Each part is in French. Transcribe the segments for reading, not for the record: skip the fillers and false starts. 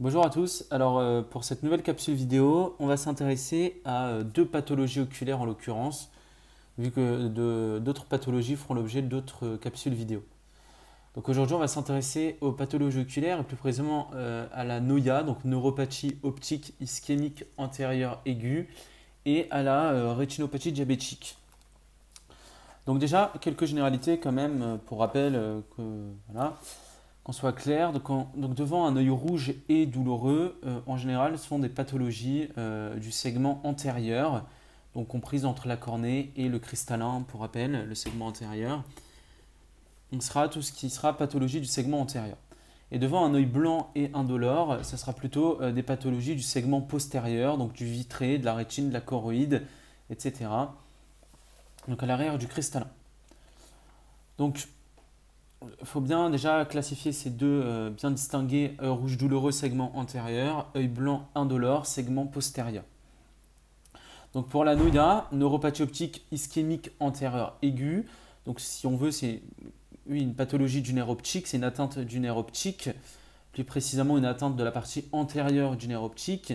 Bonjour à tous. Alors pour cette nouvelle capsule vidéo, on va s'intéresser à deux pathologies oculaires en l'occurrence, vu que d'autres pathologies feront l'objet d'autres capsules vidéo. Donc aujourd'hui, on va s'intéresser aux pathologies oculaires et plus précisément à la NOIA, donc neuropathie optique ischémique antérieure aiguë, et à la rétinopathie diabétique. Donc déjà, quelques généralités quand même pour rappel voilà, qu'on soit clair. Donc devant un œil rouge et douloureux, en général, ce sont des pathologies du segment antérieur, donc comprises entre la cornée et le cristallin, pour rappel, le segment antérieur. Donc ce sera tout ce qui sera pathologie du segment antérieur. Et devant un œil blanc et indolore, ça sera plutôt des pathologies du segment postérieur, donc du vitré, de la rétine, de la choroïde, etc. Donc à l'arrière du cristallin. Donc il faut bien déjà classifier ces deux, bien distinguer œil rouge douloureux, segment antérieur, œil blanc indolore, segment postérieur. Donc pour la NOIA, neuropathie optique ischémique antérieure aiguë, donc si on veut, c'est une pathologie du nerf optique, c'est une atteinte du nerf optique, plus précisément une atteinte de la partie antérieure du nerf optique.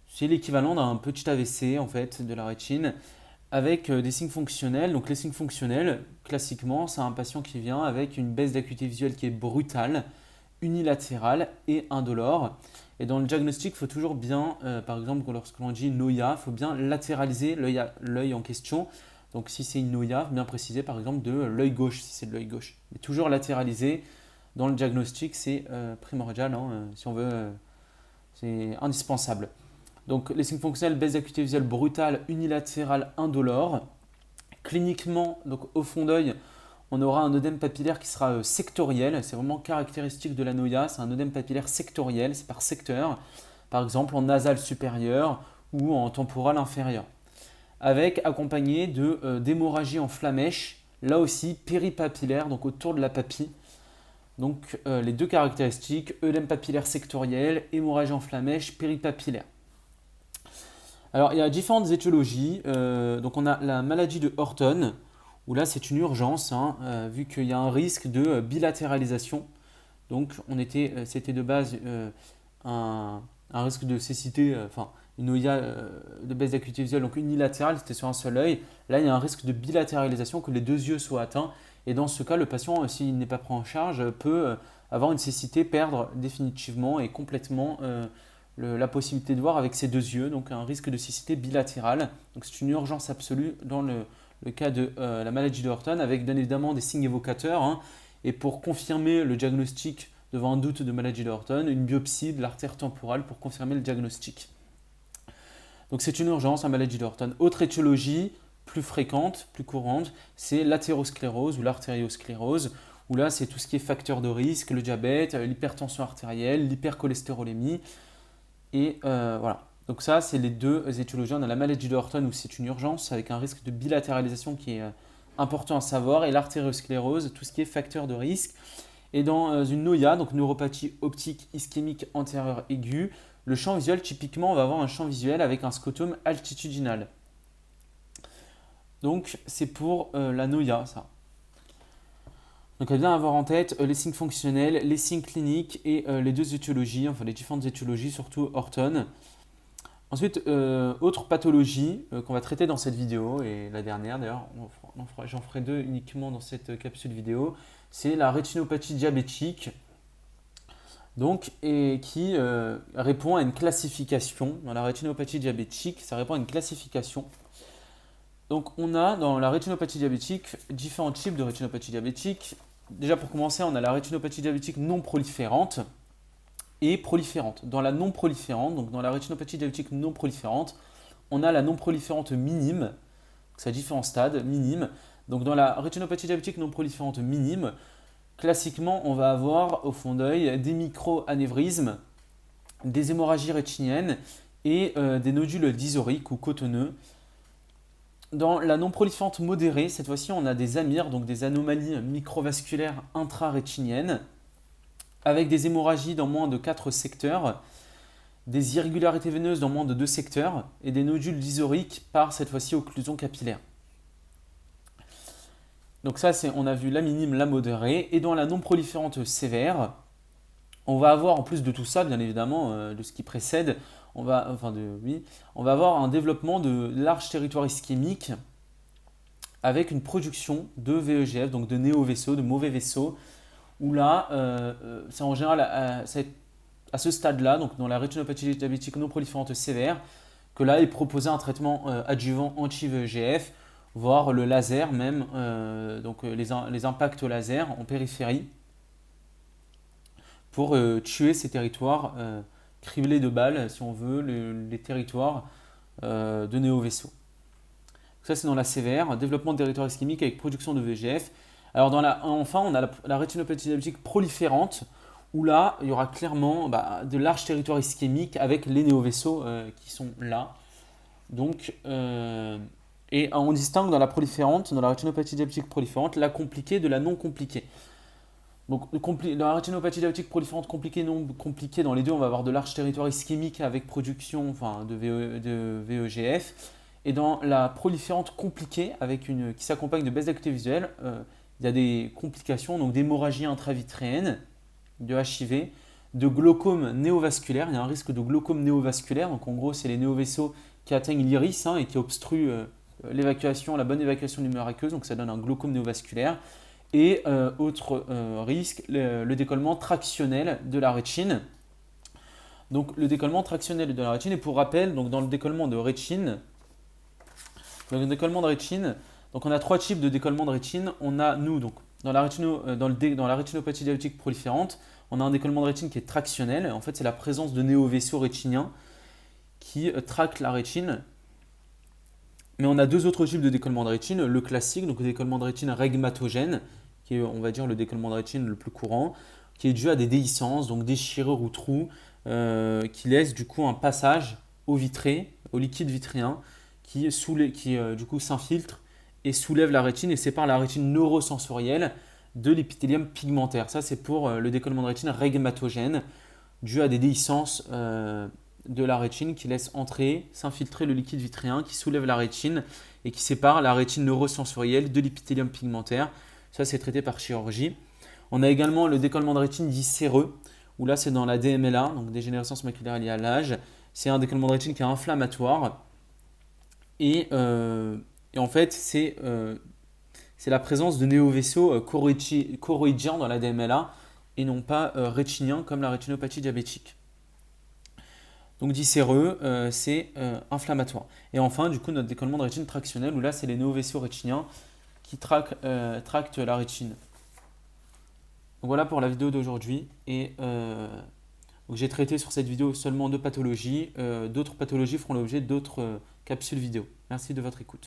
C'est l'équivalent d'un petit AVC en fait de la rétine avec des signes fonctionnels. Donc les signes fonctionnels, classiquement, c'est un patient qui vient avec une baisse d'acuité visuelle qui est brutale, unilatérale et indolore. Et dans le diagnostic, il faut toujours bien, par exemple, lorsqu'on dit NOIA, il faut bien latéraliser l'œil en question. Donc si c'est une NOIA, il faut bien préciser par exemple de l'œil gauche, si c'est de l'œil gauche. Mais toujours latéraliser dans le diagnostic, c'est primordial, hein, si on veut, c'est indispensable. Donc les signes fonctionnels, baisse d'acuité visuelle brutale, unilatérale, indolore. Cliniquement, donc au fond d'œil, on aura un œdème papillaire qui sera sectoriel. C'est vraiment caractéristique de la NOIA. C'est un œdème papillaire sectoriel, c'est par secteur. Par exemple en nasal supérieur ou en temporal inférieur. Avec accompagné d'hémorragie en flamèche, là aussi péripapillaire, donc autour de la papille. Donc les deux caractéristiques, œdème papillaire sectoriel, hémorragie en flamèche, péripapillaire. Alors, il y a différentes étiologies. Donc, on a la maladie de Horton, où là, c'est une urgence, hein, vu qu'il y a un risque de bilatéralisation. Donc, c'était de base un risque de cécité, enfin, une OIA de baisse d'acuité visuelle, donc unilatérale, c'était sur un seul œil. Là, il y a un risque de bilatéralisation, que les deux yeux soient atteints. Et dans ce cas, le patient, s'il n'est pas pris en charge, peut avoir une cécité, perdre définitivement et complètement la possibilité de voir avec ses deux yeux, donc un risque de cécité bilatérale. Donc c'est une urgence absolue dans le cas de la maladie de Horton, avec bien évidemment des signes évocateurs. Hein. Et pour confirmer le diagnostic devant un doute de maladie de Horton, une biopsie de l'artère temporale pour confirmer le diagnostic. Donc c'est une urgence, la maladie de Horton. Autre étiologie plus fréquente, plus courante, c'est l'athérosclérose ou l'artériosclérose, où là c'est tout ce qui est facteur de risque, le diabète, l'hypertension artérielle, l'hypercholestérolémie. Et voilà. Donc ça, c'est les deux étiologies. On a la maladie de Horton où c'est une urgence avec un risque de bilatéralisation qui est important à savoir, et l'artériosclérose, tout ce qui est facteur de risque. Et dans une NOIA, donc neuropathie optique ischémique antérieure aiguë, le champ visuel, typiquement, on va avoir un champ visuel avec un scotome altitudinal. Donc c'est pour la NOIA, ça. Donc à bien avoir en tête les signes fonctionnels, les signes cliniques et les deux étiologies, enfin les différentes étiologies, surtout Horton. Ensuite, autre pathologie qu'on va traiter dans cette vidéo, et la dernière d'ailleurs, j'en ferai deux uniquement dans cette capsule vidéo, c'est la rétinopathie diabétique, donc, et qui répond à une classification. Dans la rétinopathie diabétique, ça répond à une classification. Donc on a dans la rétinopathie diabétique différents types de rétinopathie diabétique. Déjà pour commencer, on a la rétinopathie diabétique non proliférante et proliférante. Dans la non proliférante, donc dans la rétinopathie diabétique non proliférante, on a la non proliférante minime, c'est à différents stades, minime. Donc dans la rétinopathie diabétique non proliférante minime, classiquement on va avoir au fond d'œil des micro-anévrismes, des hémorragies rétiniennes et des nodules dysoriques ou cotonneux. Dans la non proliférante modérée, cette fois-ci on a des amires, donc des anomalies microvasculaires intrarétiniennes, avec des hémorragies dans moins de 4 secteurs, des irrégularités veineuses dans moins de 2 secteurs et des nodules dysoriques par cette fois-ci occlusion capillaire. Donc ça, on a vu la minime, la modérée. Et dans la non proliférante sévère, On va avoir, en plus de tout ça, bien évidemment, de ce qui précède, on va avoir un développement de larges territoires ischémiques avec une production de VEGF, donc de néo-vaisseaux, de mauvais vaisseaux, où là, c'est en général à ce stade-là, donc dans la rétinopathie diabétique non proliférante sévère, que là est proposé un traitement adjuvant anti-VEGF, voire le laser même, donc les impacts au laser en périphérie, pour tuer ces territoires criblés de balles, si on veut, les territoires de néo-vaisseaux. Ça, c'est dans la sévère, développement de territoire ischémique avec production de VEGF. Alors, enfin, on a la rétinopathie diabétique proliférante, où là, il y aura clairement de larges territoires ischémiques avec les néo-vaisseaux qui sont là. Donc, et on distingue dans la proliférante, dans la rétinopathie diabétique proliférante, la compliquée de la non compliquée. Donc, dans la rétinopathie diabétique proliférante compliquée, non compliquée, dans les deux, on va avoir de larges territoires ischémiques avec production de VEGF. Et dans la proliférante compliquée, qui s'accompagne de baisse d'acuité visuelle, il y a des complications, donc d'hémorragie intravitréenne, de HIV, de glaucome néovasculaire. Il y a un risque de glaucome néovasculaire. Donc en gros, c'est les néovaisseaux qui atteignent l'iris et qui obstruent la bonne évacuation lumière aqueuse. Donc ça donne un glaucome néovasculaire. Et autre risque, le décollement tractionnel de la rétine. Donc le décollement tractionnel de la rétine. Et pour rappel, donc dans le décollement de rétine, donc on a trois types de décollement de rétine. On a, donc, dans la rétinopathie diabétique proliférante, on a un décollement de rétine qui est tractionnel. En fait, c'est la présence de néovaisseaux rétiniens qui tractent la rétine. Mais on a deux autres types de décollement de rétine. Le classique, donc le décollement de rétine régmatogène, qui est, on va dire, le décollement de rétine le plus courant, qui est dû à des déhiscences, donc déchirures ou trous, qui laissent du coup un passage au liquide vitréen, qui du coup s'infiltre et soulève la rétine et sépare la rétine neurosensorielle de l'épithélium pigmentaire. Ça, c'est pour le décollement de rétine régmatogène, dû à des déhiscences de la rétine qui laissent s'infiltrer le liquide vitréen, qui soulève la rétine et qui sépare la rétine neurosensorielle de l'épithélium pigmentaire. Ça, c'est traité par chirurgie. On a également le décollement de rétine dit séreux, où là, c'est dans la DMLA, donc dégénérescence maculaire liée à l'âge. C'est un décollement de rétine qui est inflammatoire. Et en fait, c'est la présence de néovaisseaux choroïdiens dans la DMLA et non pas rétiniens comme la rétinopathie diabétique. Donc diséreux, c'est inflammatoire. Et enfin, du coup, notre décollement de rétine tractionnel, où là, c'est les néovaisseaux rétiniens qui tractent la rétine. Donc voilà pour la vidéo d'aujourd'hui. Et donc j'ai traité sur cette vidéo seulement deux pathologies. D'autres pathologies feront l'objet d'autres capsules vidéo. Merci de votre écoute.